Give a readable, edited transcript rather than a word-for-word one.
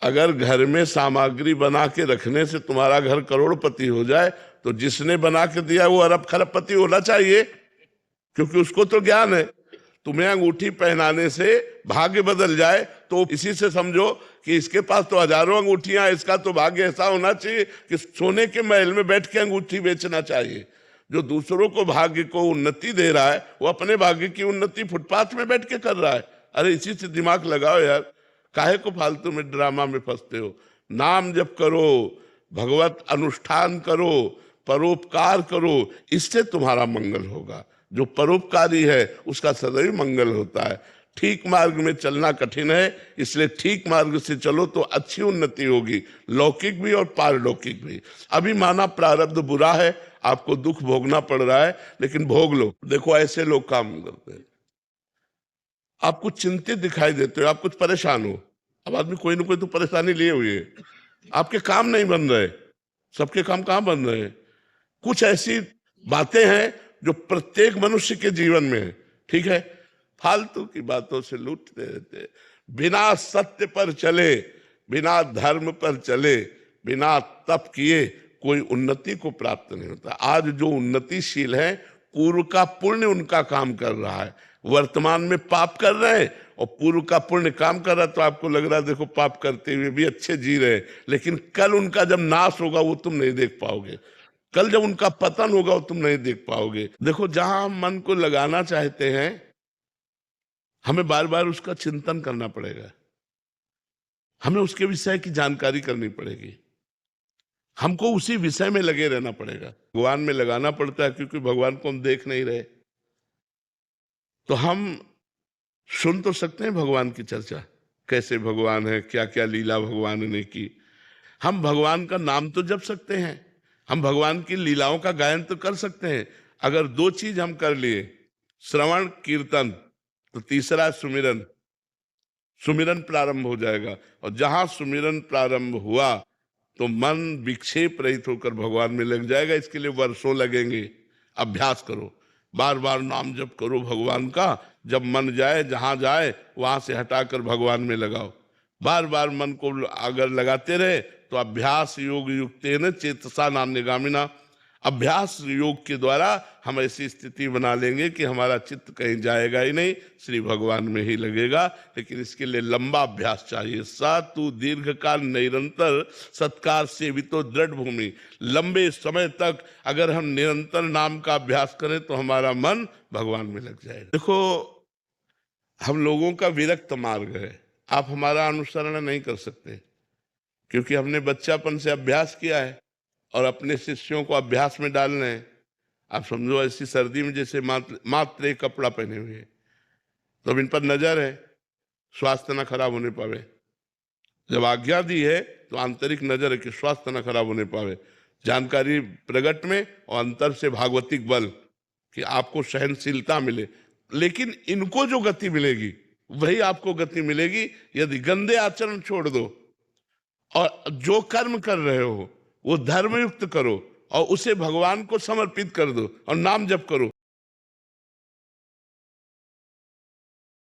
अगर घर में सामग्री बना के रखने से तुम्हारा घर करोड़पति हो जाए तो जिसने बना के दिया वो अरब खरबपति होना चाहिए, क्योंकि उसको तो ज्ञान है। तुम्हें अंगूठी पहनाने से भाग्य बदल जाए तो इसी से समझो कि इसके पास तो हजारों अंगूठियां, इसका तो भाग्य ऐसा होना चाहिए कि सोने के महल में बैठ के अंगूठी बेचना चाहिए। जो दूसरों को भाग्य को उन्नति दे रहा है वो अपने भाग्य की उन्नति फुटपाथ में बैठ के कर रहा है। अरे इसी से दिमाग लगाओ यार, काहे को फालतू में ड्रामा में फंसते हो। नाम जप करो, भगवत अनुष्ठान करो, परोपकार करो, इससे तुम्हारा मंगल होगा। जो परोपकारी है उसका सदैव मंगल होता है। ठीक मार्ग में चलना कठिन है, इसलिए ठीक मार्ग से चलो तो अच्छी उन्नति होगी, लौकिक भी और पारलौकिक भी। अभी माना प्रारब्ध बुरा है, आपको दुख भोगना पड़ रहा है, लेकिन भोग लो। देखो ऐसे लोग काम करते हैं, आप कुछ चिंतित दिखाई देते हो, आप कुछ परेशान हो। अब आदमी कोई ना कोई तो परेशानी लिए हुए है, आपके काम नहीं बन रहे। सबके काम कहाँ बन रहे हैं? कुछ ऐसी बातें हैं जो प्रत्येक मनुष्य के जीवन में है, ठीक है। फालतू की बातों से लूटते रहते। बिना सत्य पर चले, बिना धर्म पर चले, बिना तप किए कोई उन्नति को प्राप्त नहीं होता। आज जो उन्नतिशील है, पूर्व का पुण्य उनका काम कर रहा है। वर्तमान में पाप कर रहे हैं और पूर्व का पुण्य काम कर रहा है, तो आपको लग रहा है देखो पाप करते हुए भी अच्छे जी रहे, लेकिन कल उनका जब नाश होगा वो तुम नहीं देख पाओगे। कल जब उनका पतन होगा वो तुम नहीं देख पाओगे। देखो जहां हम मन को लगाना चाहते हैं, हमें बार बार उसका चिंतन करना पड़ेगा, हमें उसके विषय की जानकारी करनी पड़ेगी, हमको उसी विषय में लगे रहना पड़ेगा। भगवान में लगाना पड़ता है क्योंकि भगवान को हम देख नहीं रहे। तो हम सुन तो सकते हैं भगवान की चर्चा, कैसे भगवान है, क्या क्या लीला भगवान ने की। हम भगवान का नाम तो जप सकते हैं, हम भगवान की लीलाओं का गायन तो कर सकते हैं। अगर दो चीज हम कर लिए, श्रवण कीर्तन, तो तीसरा सुमिरन। सुमिरन प्रारंभ हो जाएगा, और जहां सुमिरन प्रारंभ हुआ तो मन विक्षेप रहित होकर भगवान में लग जाएगा। इसके लिए वर्षों लगेंगे। अभ्यास करो, बार बार नाम जप करो भगवान का। जब मन जाए, जहां जाए वहां से हटाकर भगवान में लगाओ। बार बार मन को अगर लगाते रहे तो अभ्यास योग युक्तेन चेतसा नान्यगामिना, अभ्यास योग के द्वारा हम ऐसी स्थिति बना लेंगे कि हमारा चित्त कहीं जाएगा ही नहीं, श्री भगवान में ही लगेगा। लेकिन इसके लिए लंबा अभ्यास चाहिए। सातु दीर्घ काल निरंतर सत्कार से भी तो दृढ़ भूमि। लंबे समय तक अगर हम निरंतर नाम का अभ्यास करें तो हमारा मन भगवान में लग जाएगा। देखो हम लोगों का विरक्त मार्ग है, आप हमारा अनुसरण नहीं कर सकते, क्योंकि हमने बच्चापन से अभ्यास किया है और अपने शिष्यों को अभ्यास में डालना है। आप समझो ऐसी सर्दी में जैसे मात्र एक कपड़ा पहने हुए हैं, तो अब इन पर नजर है, स्वास्थ्य न खराब होने पावे। जब आज्ञा दी है तो आंतरिक नजर है कि स्वास्थ्य न खराब होने पावे। जानकारी प्रगट में और अंतर से भागवतिक बल कि आपको सहनशीलता मिले। लेकिन इनको जो गति मिलेगी वही आपको गति मिलेगी यदि गंदे आचरण छोड़ दो और जो कर्म कर रहे हो वो धर्मयुक्त करो और उसे भगवान को समर्पित कर दो और नाम जप करो।